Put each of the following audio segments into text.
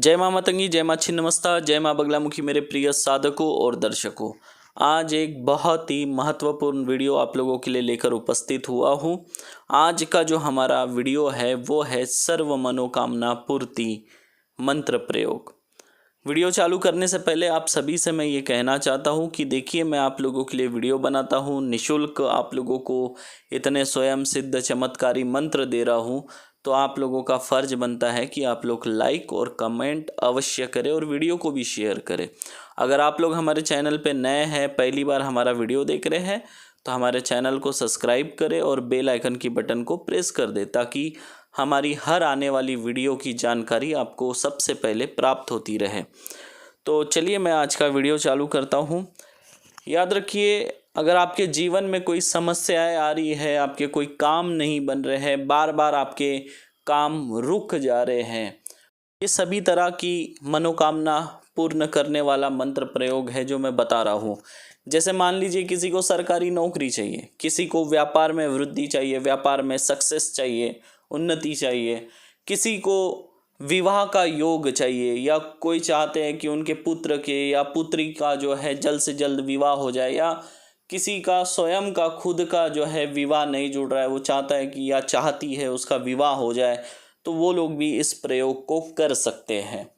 जय माँ मतंगी, जय माँ छिन्नमस्ता, जय माँ बगलामुखी मेरे प्रिय साधकों और दर्शकों। आज एक बहुत ही महत्वपूर्ण वीडियो आप लोगों के लिए लेकर उपस्थित हुआ हूँ। आज का जो हमारा वीडियो है वो है सर्व मनोकामना पूर्ति मंत्र प्रयोग। वीडियो चालू करने से पहले आप सभी से मैं ये कहना चाहता हूँ कि देखिए, मैं आप लोगों के लिए वीडियो बनाता हूँ, निःशुल्क आप लोगों को इतने स्वयं सिद्ध चमत्कारी मंत्र दे रहा हूँ, तो आप लोगों का फ़र्ज बनता है कि आप लोग लाइक और कमेंट अवश्य करें और वीडियो को भी शेयर करें। अगर आप लोग हमारे चैनल पे नए हैं, पहली बार हमारा वीडियो देख रहे हैं, तो हमारे चैनल को सब्सक्राइब करें और बेल आइकन की बटन को प्रेस कर दें ताकि हमारी हर आने वाली वीडियो की जानकारी आपको सबसे पहले प्राप्त होती रहे। तो चलिए मैं आज का वीडियो चालू करता हूँ। याद रखिए, अगर आपके जीवन में कोई समस्याएं आ रही है, आपके कोई काम नहीं बन रहे हैं, बार बार आपके काम रुक जा रहे हैं, ये सभी तरह की मनोकामना पूर्ण करने वाला मंत्र प्रयोग है जो मैं बता रहा हूँ। जैसे मान लीजिए किसी को सरकारी नौकरी चाहिए, किसी को व्यापार में वृद्धि चाहिए, व्यापार में सक्सेस चाहिए, उन्नति चाहिए, किसी को विवाह का योग चाहिए, या कोई चाहते हैं कि उनके पुत्र के या पुत्री का जो है जल्द से जल्द विवाह हो जाए, या किसी का स्वयं का खुद का जो है विवाह नहीं जुड़ रहा है, वो चाहता है कि या चाहती है उसका विवाह हो जाए, तो वो लोग भी इस प्रयोग को कर सकते हैं।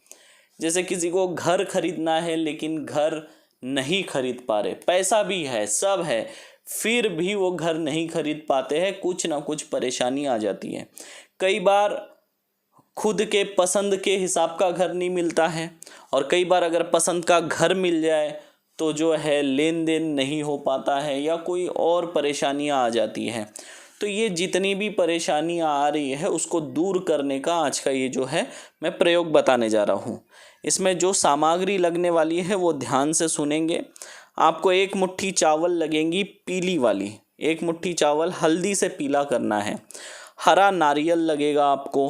जैसे किसी को घर खरीदना है लेकिन घर नहीं खरीद पा रहे, पैसा भी है, सब है, फिर भी वो घर नहीं खरीद पाते हैं, कुछ ना कुछ परेशानी आ जाती है। कई बार खुद के पसंद के हिसाब का घर नहीं मिलता है, और कई बार अगर पसंद का घर मिल जाए तो जो है लेन देन नहीं हो पाता है, या कोई और परेशानियां आ जाती हैं। तो ये जितनी भी परेशानियां आ रही है उसको दूर करने का आज का ये जो है मैं प्रयोग बताने जा रहा हूँ। इसमें जो सामग्री लगने वाली है वो ध्यान से सुनेंगे। आपको एक मुट्ठी चावल लगेंगी पीली वाली, एक मुट्ठी चावल हल्दी से पीला करना है। हरा नारियल लगेगा आपको,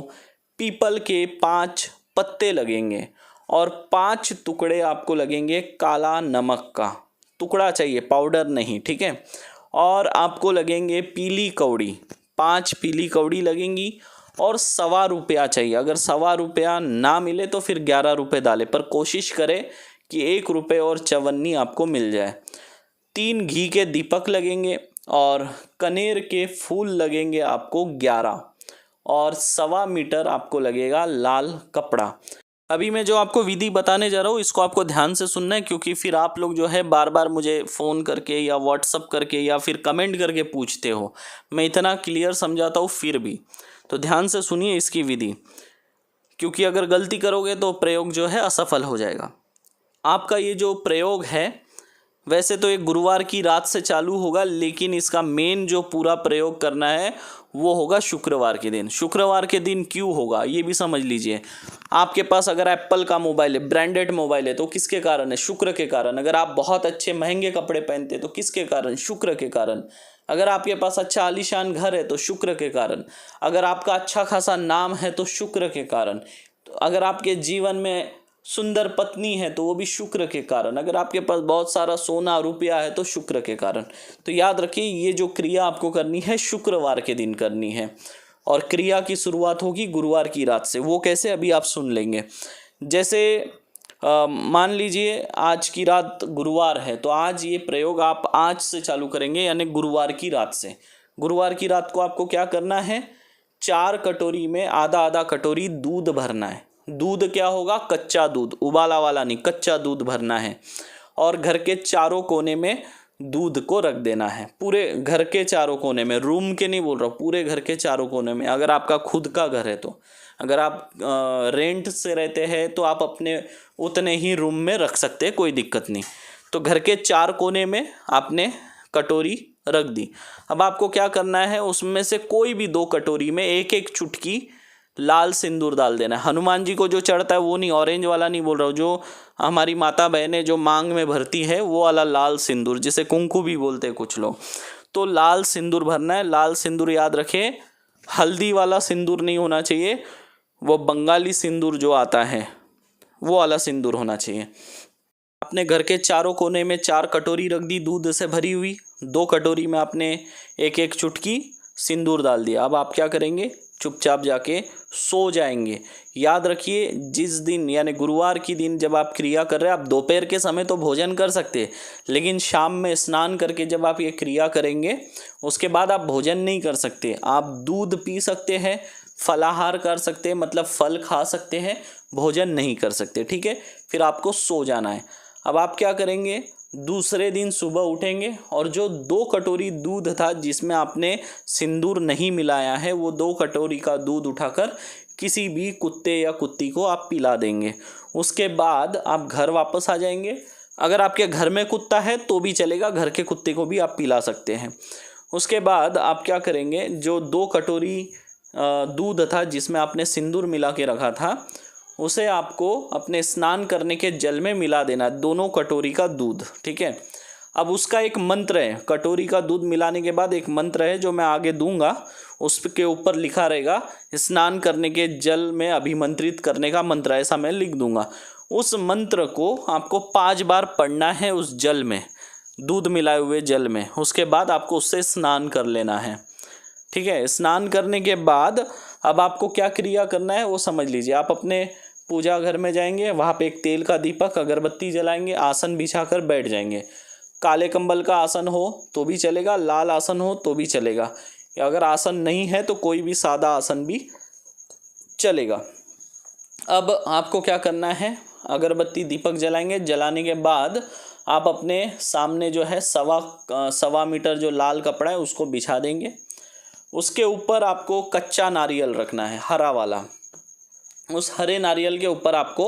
पीपल के 5 पत्ते लगेंगे, और 5 टुकड़े आपको लगेंगे काला नमक का टुकड़ा चाहिए, पाउडर नहीं, ठीक है। और आपको लगेंगे पीली कौड़ी, 5 पीली कौड़ी लगेंगी, और ₹1.25 चाहिए। अगर ₹1.25 ना मिले तो फिर 11 रुपये डालें, पर कोशिश करें कि 1 रुपये और चवन्नी आपको मिल जाए। 3 घी के दीपक लगेंगे, और कनेर के फूल लगेंगे आपको 11, और 1.25 मीटर आपको लगेगा लाल कपड़ा। अभी मैं जो आपको विधि बताने जा रहा हूँ इसको आपको ध्यान से सुनना है, क्योंकि फिर आप लोग जो है बार बार मुझे फ़ोन करके या व्हाट्सअप करके या फिर कमेंट करके पूछते हो। मैं इतना क्लियर समझाता हूँ फिर भी, तो ध्यान से सुनिए इसकी विधि, क्योंकि अगर गलती करोगे तो प्रयोग जो है असफल हो जाएगा। आपका ये जो प्रयोग है वैसे तो एक गुरुवार की रात से चालू होगा, लेकिन इसका मेन जो पूरा प्रयोग करना है वो होगा शुक्रवार के दिन। शुक्रवार के दिन क्यों होगा ये भी समझ लीजिए। आपके पास अगर एप्पल का मोबाइल है, ब्रांडेड मोबाइल है, तो किसके कारण है? शुक्र के कारण। अगर आप बहुत अच्छे महंगे कपड़े पहनते हैं तो किसके कारण? शुक्र के कारण। अगर आपके पास अच्छा आलीशान घर है तो शुक्र के कारण। अगर आपका अच्छा खासा नाम है तो शुक्र के कारण। अगर आपके जीवन में सुंदर पत्नी है तो वो भी शुक्र के कारण। अगर आपके पास बहुत सारा सोना रुपया है तो शुक्र के कारण। तो याद रखिए, ये जो क्रिया आपको करनी है शुक्रवार के दिन करनी है, और क्रिया की शुरुआत होगी गुरुवार की रात से। वो कैसे, अभी आप सुन लेंगे। जैसे मान लीजिए आज की रात गुरुवार है, तो आज ये प्रयोग आप आज से चालू करेंगे, यानी गुरुवार की रात से। गुरुवार की रात को आपको क्या करना है? 4 कटोरी में आधा आधा कटोरी दूध भरना है। दूध क्या होगा? कच्चा दूध, उबाला वाला नहीं, कच्चा दूध भरना है, और घर के चारों कोने में दूध को रख देना है। पूरे घर के चारों कोने में, रूम के नहीं बोल रहा हूँ, पूरे घर के चारों कोने में। अगर आपका खुद का घर है तो, अगर आप रेंट से रहते हैं तो आप अपने उतने ही रूम में रख सकते हैं, कोई दिक्कत नहीं। तो घर के 4 कोने में आपने कटोरी रख दी। अब आपको क्या करना है, उसमें से कोई भी 2 कटोरी में एक एक चुटकी लाल सिंदूर डाल देना है। हनुमान जी को जो चढ़ता है वो नहीं, ऑरेंज वाला नहीं बोल रहा हूँ, जो हमारी माता बहनें जो मांग में भरती है वो वाला लाल सिंदूर, जिसे कुंकू भी बोलते हैं कुछ लोग। तो लाल सिंदूर भरना है। लाल सिंदूर याद रखें, हल्दी वाला सिंदूर नहीं होना चाहिए, वो बंगाली सिंदूर जो आता है वो वाला सिंदूर होना चाहिए। आपने घर के चारों कोने में 4 कटोरी रख दी दूध से भरी हुई। 2 कटोरी में आपने एक एक चुटकी सिंदूर डाल दिया। अब आप क्या करेंगे, चुपचाप जाके सो जाएंगे। याद रखिए, जिस दिन यानी गुरुवार की दिन जब आप क्रिया कर रहे हैं, आप दोपहर के समय तो भोजन कर सकते हैं, लेकिन शाम में स्नान करके जब आप ये क्रिया करेंगे उसके बाद आप भोजन नहीं कर सकते। आप दूध पी सकते हैं, फलाहार कर सकते हैं, मतलब फल खा सकते हैं, भोजन नहीं कर सकते। ठीक है, फिर आपको सो जाना है। अब आप क्या करेंगे, दूसरे दिन सुबह उठेंगे और जो 2 कटोरी दूध था जिसमें आपने सिंदूर नहीं मिलाया है, वो 2 कटोरी का दूध उठाकर किसी भी कुत्ते या कुत्ती को आप पिला देंगे। उसके बाद आप घर वापस आ जाएंगे। अगर आपके घर में कुत्ता है तो भी चलेगा, घर के कुत्ते को भी आप पिला सकते हैं। उसके बाद आप क्या करेंगे, जो 2 कटोरी दूध था जिसमें आपने सिंदूर मिला के रखा था, उसे आपको अपने स्नान करने के जल में मिला देना है, दोनों कटोरी का दूध। ठीक है, अब उसका एक मंत्र है, कटोरी का दूध मिलाने के बाद एक मंत्र है जो मैं आगे दूंगा, उसके ऊपर लिखा रहेगा स्नान करने के जल में अभिमंत्रित करने का मंत्र, ऐसा मैं लिख दूंगा। उस मंत्र को आपको 5 बार पढ़ना है उस जल में, दूध मिलाए हुए जल में। उसके बाद आपको उससे स्नान कर लेना है। ठीक है, स्नान करने के बाद अब आपको क्या क्रिया करना है वो समझ लीजिए। आप अपने पूजा घर में जाएंगे, वहाँ पे एक तेल का दीपक अगरबत्ती जलाएंगे, आसन बिछाकर बैठ जाएंगे। काले कंबल का आसन हो तो भी चलेगा, लाल आसन हो तो भी चलेगा, अगर आसन नहीं है तो कोई भी सादा आसन भी चलेगा। अब आपको क्या करना है, अगरबत्ती दीपक जलाएंगे। जलाने के बाद आप अपने सामने जो है 1.25 मीटर जो लाल कपड़ा है उसको बिछा देंगे। उसके ऊपर आपको कच्चा नारियल रखना है, हरा वाला। उस हरे नारियल के ऊपर आपको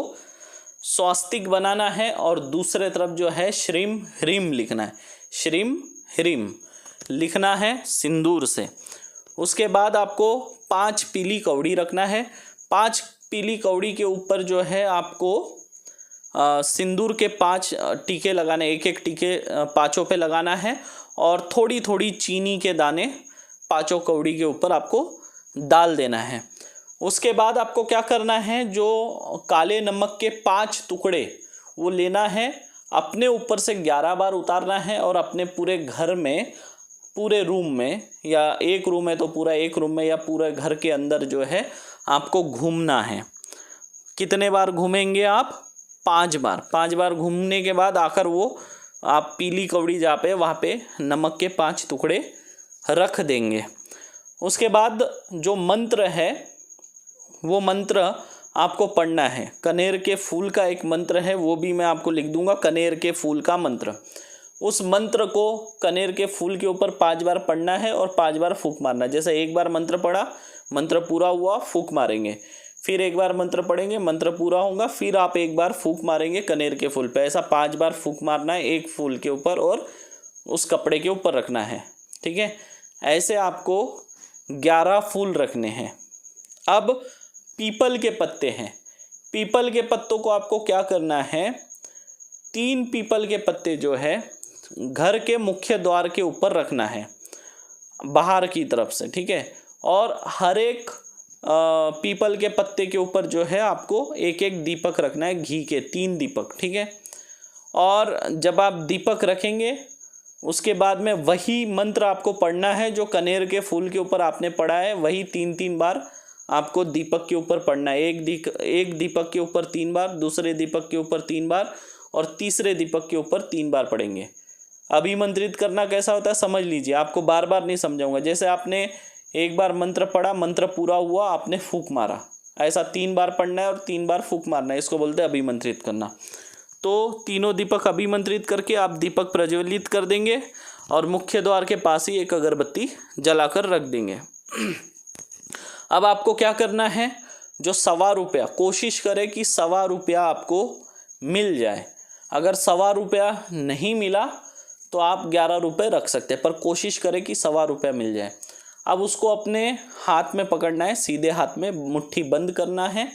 स्वास्तिक बनाना है और दूसरे तरफ जो है श्रीम ह्रीम लिखना है, श्रीम ह्रीम लिखना है सिंदूर से। उसके बाद आपको 5 पीली कौड़ी रखना है। 5 पीली कौड़ी के ऊपर जो है आपको सिंदूर के 5 टीके लगाने, एक एक टीके 5 पे लगाना है और थोड़ी थोड़ी चीनी के दाने 5 कौड़ी के ऊपर आपको डाल देना है। उसके बाद आपको क्या करना है, जो काले नमक के 5 टुकड़े वो लेना है, अपने ऊपर से 11 बार उतारना है और अपने पूरे घर में, पूरे रूम में, या एक रूम है तो पूरा एक रूम में या पूरे घर के अंदर जो है आपको घूमना है। कितने बार घूमेंगे आप, 5 बार। 5 बार घूमने के बाद आकर वो आप पीली कौड़ी जहाँ पे वहाँ पे नमक के 5 टुकड़े रख देंगे। उसके बाद जो मंत्र है वो मंत्र आपको पढ़ना है। कनेर के फूल का एक मंत्र है, वो भी मैं आपको लिख दूंगा, कनेर के फूल का मंत्र। उस मंत्र को कनेर के फूल के ऊपर 5 बार पढ़ना है और 5 बार फूंक मारना है। जैसे एक बार मंत्र पढ़ा, मंत्र पूरा हुआ, फूंक मारेंगे, फिर एक बार मंत्र पढ़ेंगे, मंत्र पूरा होगा, फिर आप एक बार फूंक मारेंगे कनेर के फूल पे। ऐसा 5 बार फूंक मारना है एक फूल के ऊपर और उस कपड़े के ऊपर रखना है। ठीक है, ऐसे आपको 11 फूल रखने हैं। अब पीपल के पत्ते हैं, पीपल के पत्तों को आपको क्या करना है, 3 पीपल के पत्ते जो है घर के मुख्य द्वार के ऊपर रखना है, बाहर की तरफ से। ठीक है, और हर एक पीपल के पत्ते के ऊपर जो है आपको एक एक दीपक रखना है, घी के 3 दीपक। ठीक है, और जब आप दीपक रखेंगे उसके बाद में वही मंत्र आपको पढ़ना है जो कनेर के फूल के ऊपर आपने पढ़ा है, वही 3-3 बार आपको दीपक के ऊपर पढ़ना है। एक दीपक के ऊपर 3 बार, दूसरे दीपक के ऊपर 3 बार और तीसरे दीपक के ऊपर 3 बार पढ़ेंगे। अभिमंत्रित करना कैसा होता है समझ लीजिए, आपको बार बार नहीं समझाऊंगा। जैसे आपने एक बार मंत्र पढ़ा, मंत्र पूरा हुआ, आपने फूंक मारा, ऐसा 3 बार पढ़ना है और 3 बार फूंक मारना है, इसको बोलते हैं अभिमंत्रित करना। तो तीनों दीपक अभिमंत्रित करके आप दीपक प्रज्वलित कर देंगे और मुख्य द्वार के पास ही एक अगरबत्ती जलाकर रख देंगे। अब आपको क्या करना है, जो 1.25 रुपया, कोशिश करें कि 1.25 रुपया आपको मिल जाए। अगर 1.25 रुपया नहीं मिला तो आप 11 रुपये रख सकते हैं, पर कोशिश करें कि 1.25 रुपया मिल जाए। अब उसको अपने हाथ में पकड़ना है, सीधे हाथ में मुट्ठी बंद करना है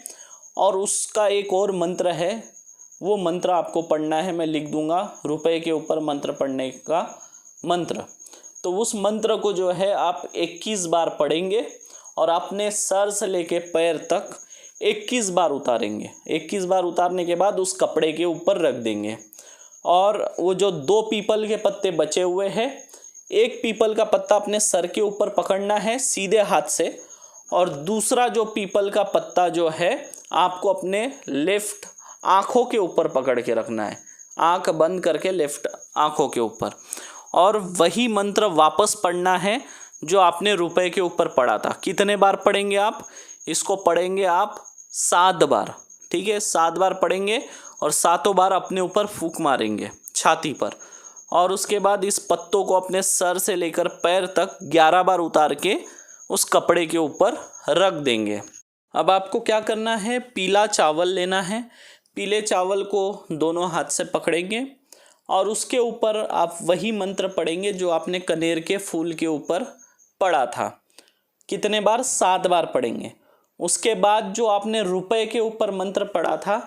और उसका एक और मंत्र है, वो मंत्र आपको पढ़ना है, मैं लिख दूंगा, रुपए के ऊपर मंत्र पढ़ने का मंत्र। तो उस मंत्र को जो है आप 21 बार पढ़ेंगे और अपने सर से लेके पैर तक 21 बार उतारेंगे। 21 बार उतारने के बाद उस कपड़े के ऊपर रख देंगे और वो जो 2 पीपल के पत्ते बचे हुए हैं एक पीपल का पत्ता अपने सर के ऊपर पकड़ना है सीधे हाथ से, और दूसरा जो पीपल का पत्ता जो है आपको अपने लेफ्ट आँखों के ऊपर पकड़ के रखना है, आँख बंद करके लेफ्ट आँखों के ऊपर, और वही मंत्र वापस पढ़ना है जो आपने रुपए के ऊपर पढ़ा था। कितने बार पढ़ेंगे आप इसको? पढ़ेंगे आप 7 बार, ठीक है, 7 बार पढ़ेंगे और 7 बार अपने ऊपर फूंक मारेंगे छाती पर, और उसके बाद इस पत्तों को अपने सर से लेकर पैर तक 11 बार उतार के उस कपड़े के ऊपर रख देंगे। अब आपको क्या करना है, पीला चावल लेना है, पीले चावल को दोनों हाथ से पकड़ेंगे और उसके ऊपर आप वही मंत्र पढ़ेंगे जो आपने कनेर के फूल के ऊपर पढ़ा था। कितने बार? 7 बार पढ़ेंगे। उसके बाद जो आपने रुपए के ऊपर मंत्र पढ़ा था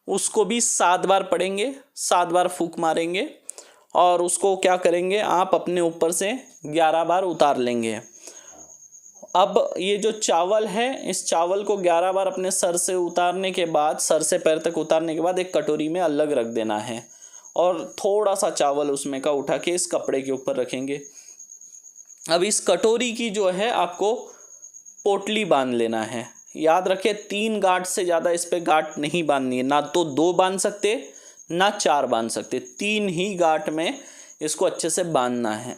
उसको भी 7 बार पढ़ेंगे, 7 बार फूंक मारेंगे और उसको क्या करेंगे, आप अपने ऊपर से 11 बार उतार लेंगे। अब ये जो चावल है, इस चावल को 11 बार अपने सर से उतारने के बाद, सर से पैर तक उतारने के बाद एक कटोरी में अलग रख देना है और थोड़ा सा चावल उसमें का उठा के इस कपड़े के ऊपर रखेंगे। अब इस कटोरी की जो है आपको पोटली बांध लेना है। याद रखें 3 गांठ से ज़्यादा इस पे गांठ नहीं बांधनी है, ना तो 2 बांध सकते ना 4 बांध सकते, 3 ही गांठ में इसको अच्छे से बांधना है।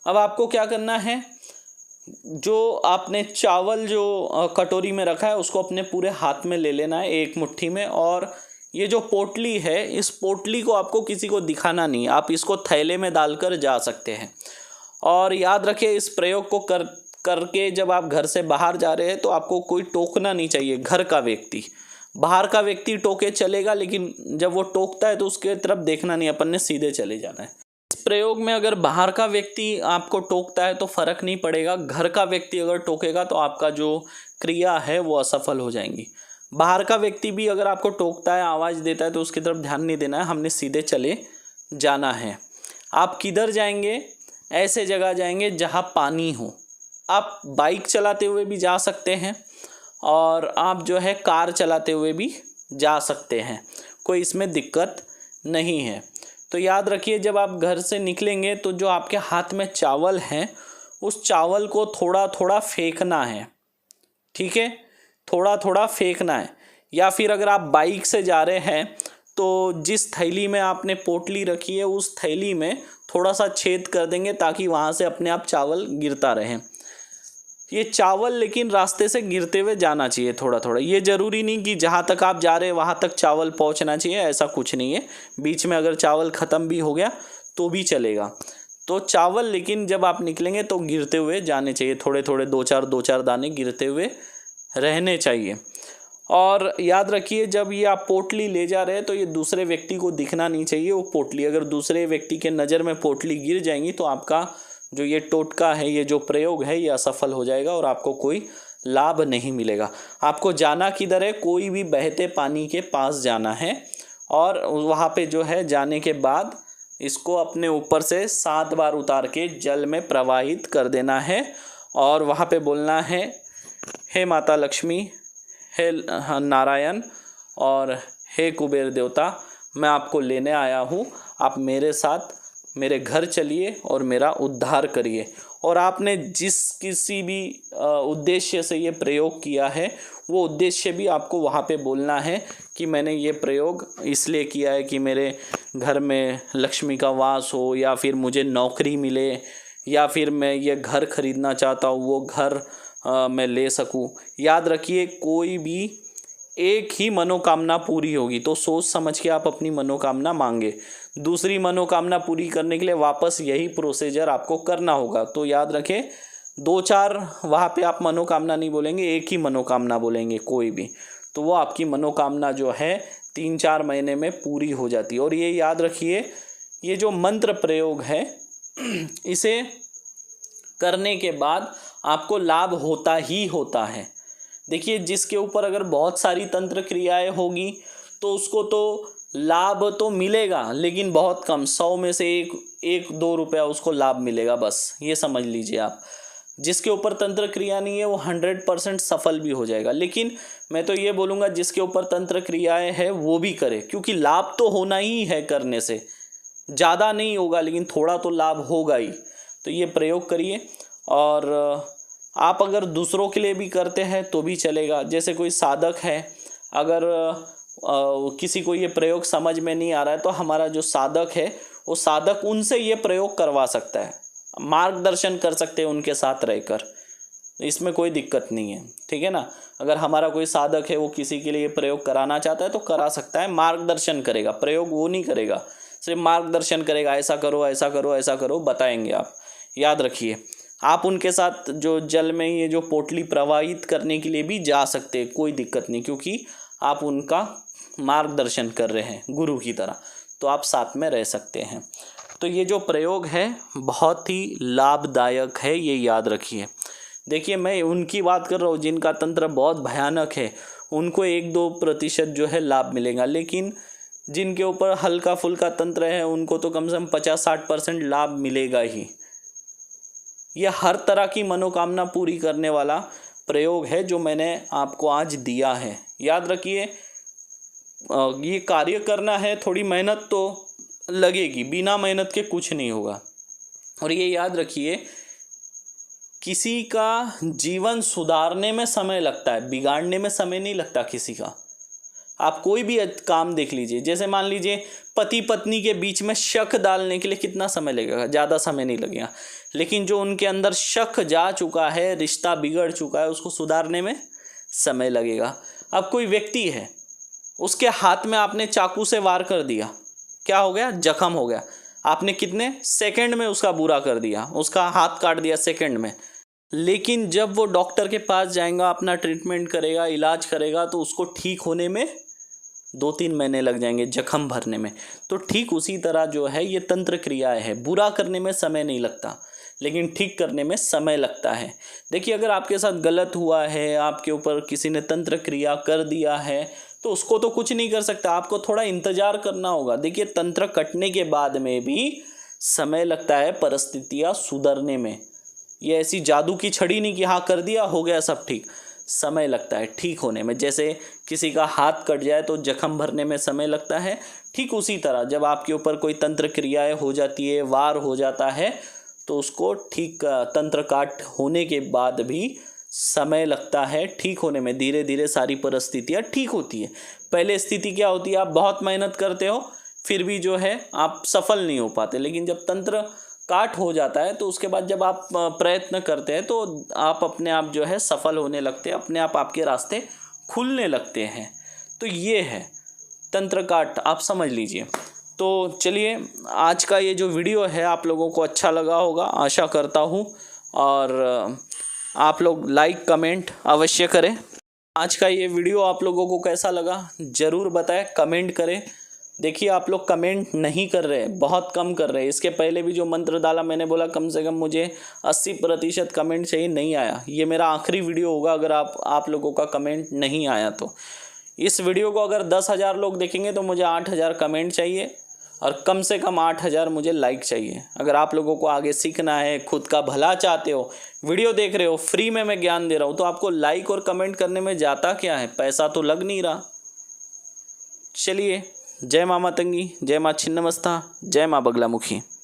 अब आपको क्या करना है, जो आपने चावल जो कटोरी में रखा है उसको अपने पूरे हाथ में ले लेना है, एक मुट्ठी में, और ये जो पोटली है इस पोटली को आपको किसी को दिखाना नहीं, आप इसको थैले में डालकर जा सकते हैं। और याद रखें इस प्रयोग को करके जब आप घर से बाहर जा रहे हैं तो आपको कोई टोकना नहीं चाहिए, घर का व्यक्ति। बाहर का व्यक्ति टोके चलेगा, लेकिन जब वो टोकता है तो उसके तरफ देखना नहीं, अपन ने सीधे चले जाना है। इस प्रयोग में अगर बाहर का व्यक्ति आपको टोकता है तो फर्क नहीं पड़ेगा, घर का व्यक्ति अगर टोकेगा तो आपका जो क्रिया है वो असफल हो जाएंगी। बाहर का व्यक्ति भी अगर आपको टोकता है, आवाज़ देता है, तो उसकी तरफ ध्यान नहीं देना है, हमने सीधे चले जाना है। आप किधर जाएंगे? ऐसे जगह जाएंगे जहाँ पानी हो। आप बाइक चलाते हुए भी जा सकते हैं और आप जो है कार चलाते हुए भी जा सकते हैं, कोई इसमें दिक्कत नहीं है। तो याद रखिए जब आप घर से निकलेंगे तो जो आपके हाथ में चावल हैं उस चावल को थोड़ा थोड़ा फेंकना है, ठीक है, थोड़ा थोड़ा फेंकना है। या फिर अगर आप बाइक से जा रहे हैं तो जिस थैली में आपने पोटली रखी है उस थैली में थोड़ा सा छेद कर देंगे ताकि वहाँ से अपने आप चावल गिरता रहे। ये चावल लेकिन रास्ते से गिरते हुए जाना चाहिए थोड़ा थोड़ा, ये ज़रूरी नहीं कि जहाँ तक आप जा रहे हैं वहाँ तक चावल पहुँचना चाहिए, ऐसा कुछ नहीं है। बीच में अगर चावल ख़त्म भी हो गया तो भी चलेगा। तो चावल लेकिन जब आप निकलेंगे तो गिरते हुए जाने चाहिए, थोड़े थोड़े 2-4 दाने गिरते हुए रहने चाहिए। और याद रखिए जब ये आप पोटली ले जा रहे हैं तो ये दूसरे व्यक्ति को दिखना नहीं चाहिए वो पोटली। अगर दूसरे व्यक्ति के नज़र में पोटली गिर जाएंगी तो आपका जो ये टोटका है, ये जो प्रयोग है, ये असफल हो जाएगा और आपको कोई लाभ नहीं मिलेगा। आपको जाना किधर है? कोई भी बहते पानी के पास जाना है और वहाँ पे जो है जाने के बाद इसको अपने ऊपर से 7 बार उतार के जल में प्रवाहित कर देना है और वहाँ पे बोलना है, हे माता लक्ष्मी, हे नारायण और हे कुबेर देवता, मैं आपको लेने आया हूँ, आप मेरे साथ मेरे घर चलिए और मेरा उद्धार करिए। और आपने जिस किसी भी उद्देश्य से ये प्रयोग किया है वो उद्देश्य भी आपको वहाँ पे बोलना है कि मैंने ये प्रयोग इसलिए किया है कि मेरे घर में लक्ष्मी का वास हो, या फिर मुझे नौकरी मिले, या फिर मैं ये घर खरीदना चाहता हूँ वो घर मैं ले सकूँ। याद रखिए कोई भी एक ही मनोकामना पूरी होगी, तो सोच समझ के आप अपनी मनोकामना मांगे। दूसरी मनोकामना पूरी करने के लिए वापस यही प्रोसीजर आपको करना होगा। तो याद रखें 2-4 वहाँ पे आप मनोकामना नहीं बोलेंगे, एक ही मनोकामना बोलेंगे कोई भी, तो वो आपकी मनोकामना जो है 3-4 महीने में पूरी हो जाती है। और ये याद रखिए ये जो मंत्र प्रयोग है इसे करने के बाद आपको लाभ होता ही होता है। देखिए जिसके ऊपर अगर बहुत सारी तंत्र क्रियाएं होगी तो उसको तो लाभ तो मिलेगा, लेकिन बहुत कम, 100 में से 1-2 रुपया उसको लाभ मिलेगा, बस ये समझ लीजिए आप। जिसके ऊपर तंत्र क्रिया नहीं है वो 100% सफल भी हो जाएगा। लेकिन मैं तो ये बोलूँगा जिसके ऊपर तंत्र क्रियाएं है वो भी करे, क्योंकि लाभ तो होना ही है करने से। ज़्यादा नहीं होगा लेकिन थोड़ा तो लाभ होगा ही। तो ये प्रयोग करिए। और आप अगर दूसरों के लिए भी करते हैं तो भी चलेगा। जैसे कोई साधक है, अगर किसी को ये प्रयोग समझ में नहीं आ रहा है तो हमारा जो साधक है वो साधक उनसे ये प्रयोग करवा सकता है, मार्गदर्शन कर सकते हैं उनके साथ रहकर। इसमें कोई दिक्कत नहीं है, ठीक है ना। अगर हमारा कोई साधक है वो किसी के लिए प्रयोग कराना चाहता है तो करा सकता है, मार्गदर्शन करेगा, प्रयोग वो नहीं करेगा, सिर्फ मार्गदर्शन करेगा, ऐसा करो ऐसा करो ऐसा करो, बताएंगे आप। याद रखिए, आप उनके साथ जो जल में ये जो पोटली प्रवाहित करने के लिए भी जा सकते हैं, कोई दिक्कत नहीं, क्योंकि आप उनका मार्गदर्शन कर रहे हैं गुरु की तरह, तो आप साथ में रह सकते हैं। तो ये जो प्रयोग है बहुत ही लाभदायक है, ये याद रखिए। देखिए, मैं उनकी बात कर रहा हूँ जिनका तंत्र बहुत भयानक है, उनको 1-2% जो है लाभ मिलेगा, लेकिन जिनके ऊपर हल्का फुल्का तंत्र है उनको तो कम से कम 50-60% लाभ मिलेगा ही। यह हर तरह की मनोकामना पूरी करने वाला प्रयोग है जो मैंने आपको आज दिया है। याद रखिए, ये कार्य करना है, थोड़ी मेहनत तो लगेगी, बिना मेहनत के कुछ नहीं होगा। और ये याद रखिए, किसी का जीवन सुधारने में समय लगता है, बिगाड़ने में समय नहीं लगता किसी का। आप कोई भी काम देख लीजिए, जैसे मान लीजिए पति पत्नी के बीच में शक डालने के लिए कितना समय लगेगा, ज़्यादा समय नहीं लगेगा, लेकिन जो उनके अंदर शक जा चुका है, रिश्ता बिगड़ चुका है, उसको सुधारने में समय लगेगा। अब कोई व्यक्ति है, उसके हाथ में आपने चाकू से वार कर दिया, क्या हो गया, जख्म हो गया। आपने कितने सेकंड में उसका बुरा कर दिया, उसका हाथ काट दिया सेकंड में। लेकिन जब वो डॉक्टर के पास जाएगा, अपना ट्रीटमेंट करेगा, इलाज करेगा, तो उसको ठीक होने में 2-3 महीने लग जाएंगे, जख्म भरने में। तो ठीक उसी तरह जो है ये तंत्र क्रियाएं है, बुरा करने में समय नहीं लगता लेकिन ठीक करने में समय लगता है। देखिए, अगर आपके साथ गलत हुआ है, आपके ऊपर किसी ने तंत्र क्रिया कर दिया है, तो उसको तो कुछ नहीं कर सकता, आपको थोड़ा इंतजार करना होगा। देखिए, तंत्र कटने के बाद में भी समय लगता है परिस्थितियाँ सुधरने में। ये ऐसी जादू की छड़ी नहीं कि हाँ कर दिया हो गया सब ठीक, समय लगता है ठीक होने में। जैसे किसी का हाथ कट जाए तो जख्म भरने में समय लगता है, ठीक उसी तरह जब आपके ऊपर कोई तंत्र क्रियाएं हो जाती है, वार हो जाता है, तो उसको ठीक तंत्र काट होने के बाद भी समय लगता है ठीक होने में। धीरे धीरे सारी परिस्थितियाँ ठीक होती है। पहले स्थिति क्या होती है, आप बहुत मेहनत करते हो फिर भी जो है आप सफल नहीं हो पाते, लेकिन जब तंत्र काट हो जाता है तो उसके बाद जब आप प्रयत्न करते हैं तो आप अपने आप जो है सफल होने लगते हैं, अपने आप आपके रास्ते खुलने लगते हैं। तो ये है तंत्र काट, आप समझ लीजिए। तो चलिए, आज का ये जो वीडियो है आप लोगों को अच्छा लगा होगा, आशा करता हूँ, और आप लोग लाइक कमेंट अवश्य करें। आज का ये वीडियो आप लोगों को कैसा लगा ज़रूर बताएं, कमेंट करें। देखिए, आप लोग कमेंट नहीं कर रहे, बहुत कम कर रहे हैं। इसके पहले भी जो मंत्र डाला मैंने बोला कम से कम मुझे 80% कमेंट चाहिए, नहीं आया। ये मेरा आखिरी वीडियो होगा अगर आप लोगों का कमेंट नहीं आया तो। इस वीडियो को अगर 10,000 लोग देखेंगे तो मुझे 8,000 कमेंट चाहिए और कम से कम 8,000 मुझे लाइक चाहिए। अगर आप लोगों को आगे सीखना है, खुद का भला चाहते हो, वीडियो देख रहे हो, फ्री में मैं ज्ञान दे रहा हूँ, तो आपको लाइक और कमेंट करने में जाता क्या है, पैसा तो लग नहीं रहा। चलिए, जय माँ मातंगी, जय माँ छिन्नमस्ता, जय माँ बगलामुखी।